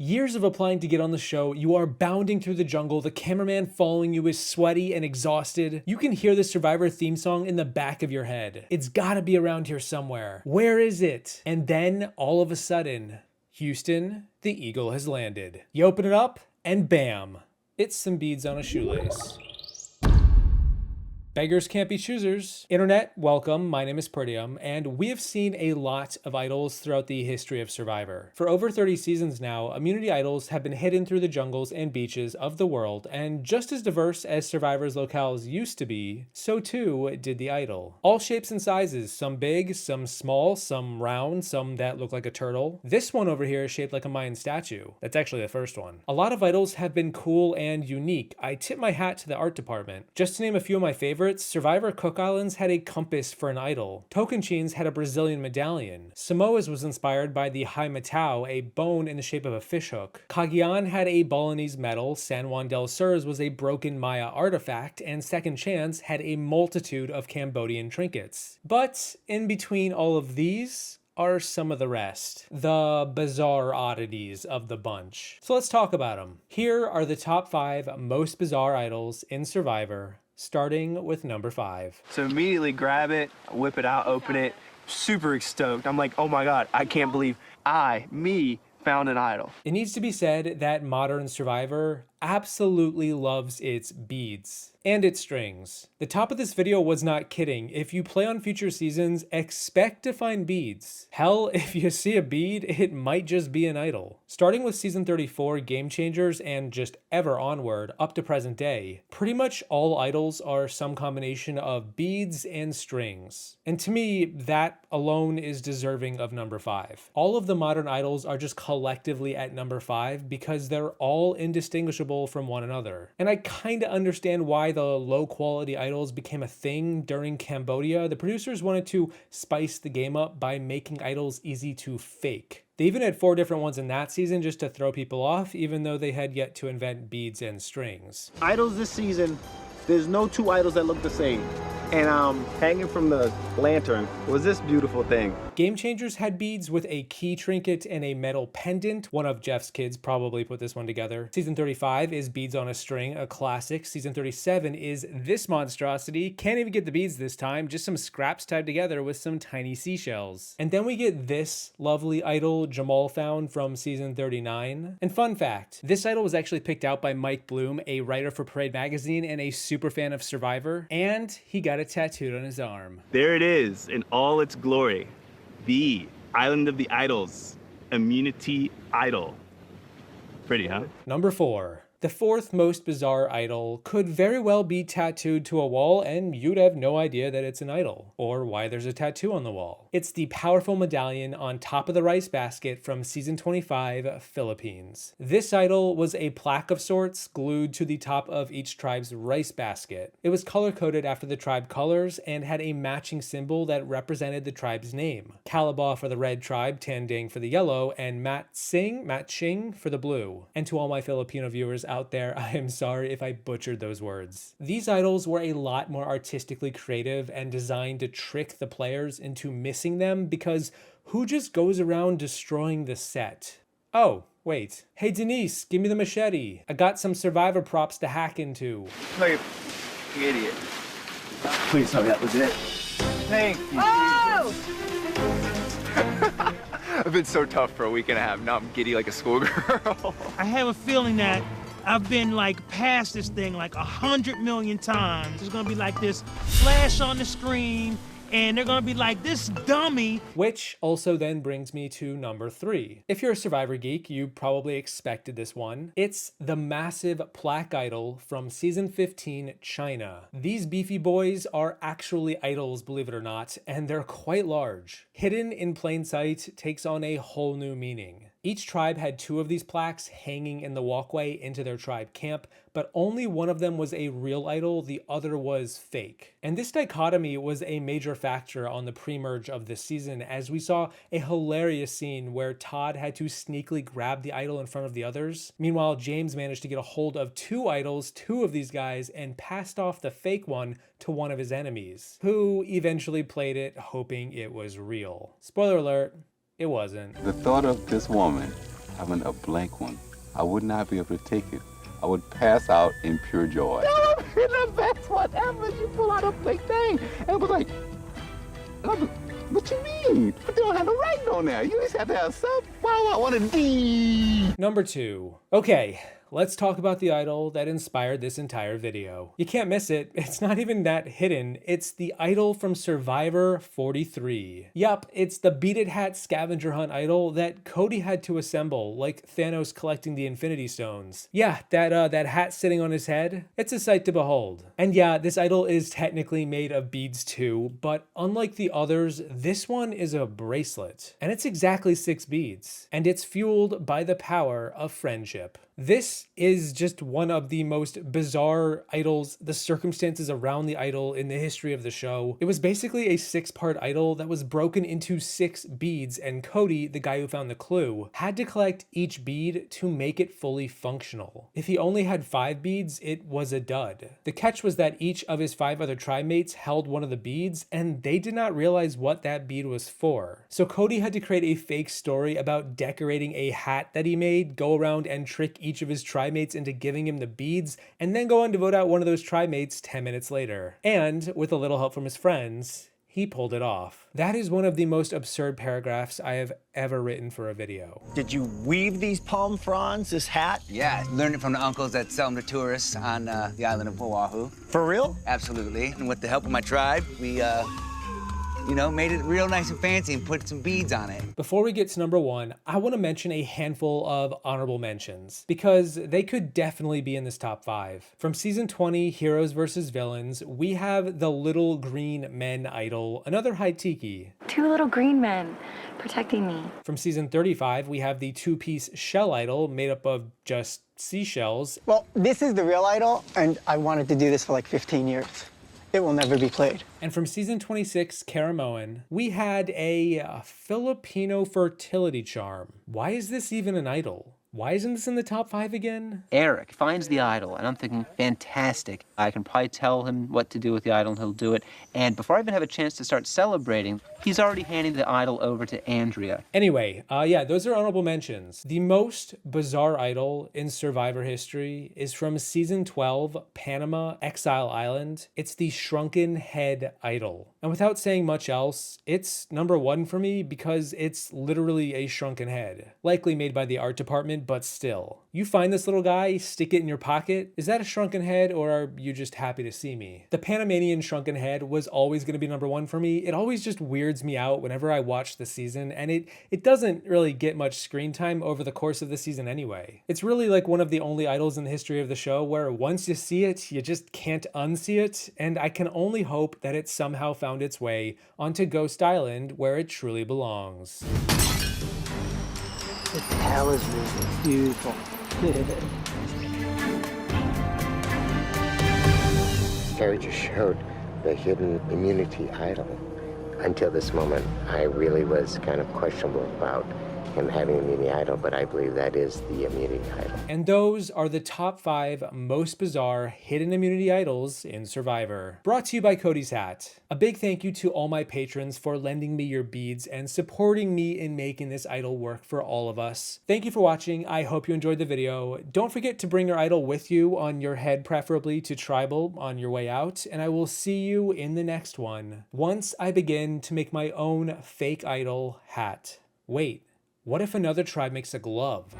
Years of applying to get on the show, you are bounding through the jungle, the cameraman following you is sweaty and exhausted. You can hear the Survivor theme song in the back of your head. It's gotta be around here somewhere. Where is it? And then, all of a sudden, Houston, the eagle has landed. You open it up, and bam, it's some beads on a shoelace. Beggars can't be choosers. Internet, welcome. My name is Peridiam, and we have seen a lot of idols throughout the history of Survivor. For over 30 seasons now, immunity idols have been hidden through the jungles and beaches of the world, and just as diverse as Survivor's locales used to be, so too did the idol. All shapes and sizes, some big, some small, some round, some that look like a turtle. This one over here is shaped like a Mayan statue. That's actually the first one. A lot of idols have been cool and unique. I tip my hat to the art department. Just to name a few of my favorites, Survivor Cook Islands had a compass for an idol. Tocantins had a Brazilian medallion. Samoa's was inspired by the Hai Matau, a bone in the shape of a fishhook. Cagayan had a Balinese medal. San Juan del Sur's was a broken Maya artifact, and Second Chance had a multitude of Cambodian trinkets. But in between all of these are some of the rest, the bizarre oddities of the bunch. So let's talk about them. Here are the top 5 most bizarre idols in Survivor, starting with number 5. So immediately grab it, whip it out, open it, super stoked. I'm like, oh my God, I can't believe me, found an idol. It needs to be said that modern Survivor absolutely loves its beads and its strings. The top of this video was not kidding. If you play on future seasons, expect to find beads. Hell, if you see a bead, it might just be an idol. Starting with season 34, Game Changers, and just ever onward up to present day, pretty much all idols are some combination of beads and strings. And to me, that alone is deserving of number 5. All of the modern idols are just collectively at number 5 because they're all indistinguishable from one another. And I kinda understand why the low quality idols became a thing during Cambodia. The producers wanted to spice the game up by making idols easy to fake. They even had 4 different ones in that season just to throw people off, even though they had yet to invent beads and strings. Idols this season, there's no 2 idols that look the same. And hanging from the lantern was this beautiful thing. Game Changers had beads with a key trinket and a metal pendant. One of Jeff's kids probably put this one together. Season 35 is Beads on a String, a classic. Season 37 is this monstrosity. Can't even get the beads this time, just some scraps tied together with some tiny seashells. And then we get this lovely idol Jamal found from season 39. And fun fact, this idol was actually picked out by Mike Bloom, a writer for Parade magazine and a super fan of Survivor, and he got it tattooed on his arm. There it is in all its glory. The Island of the Idols, Immunity Idol. Pretty, huh? Number 4. The 4th most bizarre idol could very well be tattooed to a wall and you'd have no idea that it's an idol, or why there's a tattoo on the wall. It's the powerful medallion on top of the rice basket from season 25, Philippines. This idol was a plaque of sorts glued to the top of each tribe's rice basket. It was color-coded after the tribe colors and had a matching symbol that represented the tribe's name. Calabaw for the red tribe, Tandang for the yellow, and Matching for the blue. And to all my Filipino viewers out there, I am sorry if I butchered those words. These idols were a lot more artistically creative and designed to trick the players into missing them, because who just goes around destroying the set? Oh, wait. Hey Denise, give me the machete. I got some Survivor props to hack into. Look, you idiot. Please tell me that was it. Thank you. Oh! I've been so tough for a week and a half. Now I'm giddy like a schoolgirl. I have a feeling that I've been like past this thing like 100 million times. There's gonna be like this flash on the screen, and they're gonna be like, this dummy. Which also then brings me to number 3. If you're a Survivor geek, you probably expected this one. It's the massive Plaque idol from season 15, China. These beefy boys are actually idols, believe it or not, and they're quite large. Hidden in plain sight takes on a whole new meaning. Each tribe had 2 of these plaques hanging in the walkway into their tribe camp, but only one of them was a real idol, the other was fake. And this dichotomy was a major factor on the pre-merge of this season, as we saw a hilarious scene where Todd had to sneakily grab the idol in front of the others. Meanwhile, James managed to get a hold of 2 idols, 2 of these guys, and passed off the fake one to one of his enemies, who eventually played it hoping it was real. Spoiler alert, it wasn't. The thought of this woman having a blank one. I would not be able to take it. I would pass out in pure joy. No, the best one ever. You pull out a blank thing. And it was like, what you mean? But they don't have no writing on there. You just have to have some. Wow, I want to D. Number 2. Okay, let's talk about the idol that inspired this entire video. You can't miss it. It's not even that hidden. It's the idol from Survivor 43. Yup, it's the Beaded Hat scavenger hunt idol that Cody had to assemble, like Thanos collecting the Infinity Stones. Yeah, that hat sitting on his head, it's a sight to behold. And yeah, this idol is technically made of beads too, but unlike the others, this one is a bracelet. And it's exactly 6 beads. And it's fueled by the power of friendship. This is just one of the most bizarre idols, the circumstances around the idol in the history of the show. It was basically a 6-part idol that was broken into 6 beads, and Cody, the guy who found the clue, had to collect each bead to make it fully functional. If he only had 5 beads, it was a dud. The catch was that each of his 5 other tribe mates held one of the beads, and they did not realize what that bead was for. So Cody had to create a fake story about decorating a hat that he made, go around and trick each of his tribe mates into giving him the beads, and then go on to vote out one of those tribe mates 10 minutes later. And with a little help from his friends, he pulled it off. That is one of the most absurd paragraphs I have ever written for a video. Did you weave these palm fronds, this hat? Yeah, learned it from the uncles that sell them to tourists on the island of Oahu. For real? Absolutely. And with the help of my tribe, we made it real nice and fancy and put some beads on it. Before we get to number 1, I want to mention a handful of honorable mentions because they could definitely be in this top 5. From season 20, Heroes vs. Villains, we have the Little Green Men idol, another Haitiki. 2 little green men protecting me. From season 35, we have the 2-piece shell idol made up of just seashells. Well, this is the real idol, and I wanted to do this for like 15 years. It will never be played. And from season 26, Caramoan, we had a Filipino fertility charm. Why is this even an idol? Why isn't this in the top 5 again? Eric finds the idol, and I'm thinking, fantastic. I can probably tell him what to do with the idol, and he'll do it. And before I even have a chance to start celebrating, he's already handing the idol over to Andrea. Anyway, yeah, those are honorable mentions. The most bizarre idol in Survivor history is from season 12, Panama Exile Island. It's the Shrunken Head idol. And without saying much else, it's number 1 for me because it's literally a shrunken head. Likely made by the art department, but still. You find this little guy, stick it in your pocket. Is that a shrunken head, or are you just happy to see me? The Panamanian shrunken head was always going to be number 1 for me. It always just weirds me out whenever I watch the season, and it doesn't really get much screen time over the course of the season anyway. It's really like one of the only idols in the history of the show where once you see it, you just can't unsee it, and I can only hope that it somehow found its way onto Ghost Island where it truly belongs. The talisman is beautiful. Terry just showed the hidden immunity idol. Until this moment, I really was kind of questionable about him having immunity idol, but I believe that is the immunity idol. And those are the top 5 most bizarre hidden immunity idols in Survivor. Brought to you by Cody's Hat. A big thank you to all my patrons for lending me your beads and supporting me in making this idol work for all of us. Thank you for watching. I hope you enjoyed the video. Don't forget to bring your idol with you on your head, preferably to tribal on your way out, and I will see you in the next one once I begin to make my own fake idol hat. Wait. What if another tribe makes a glove?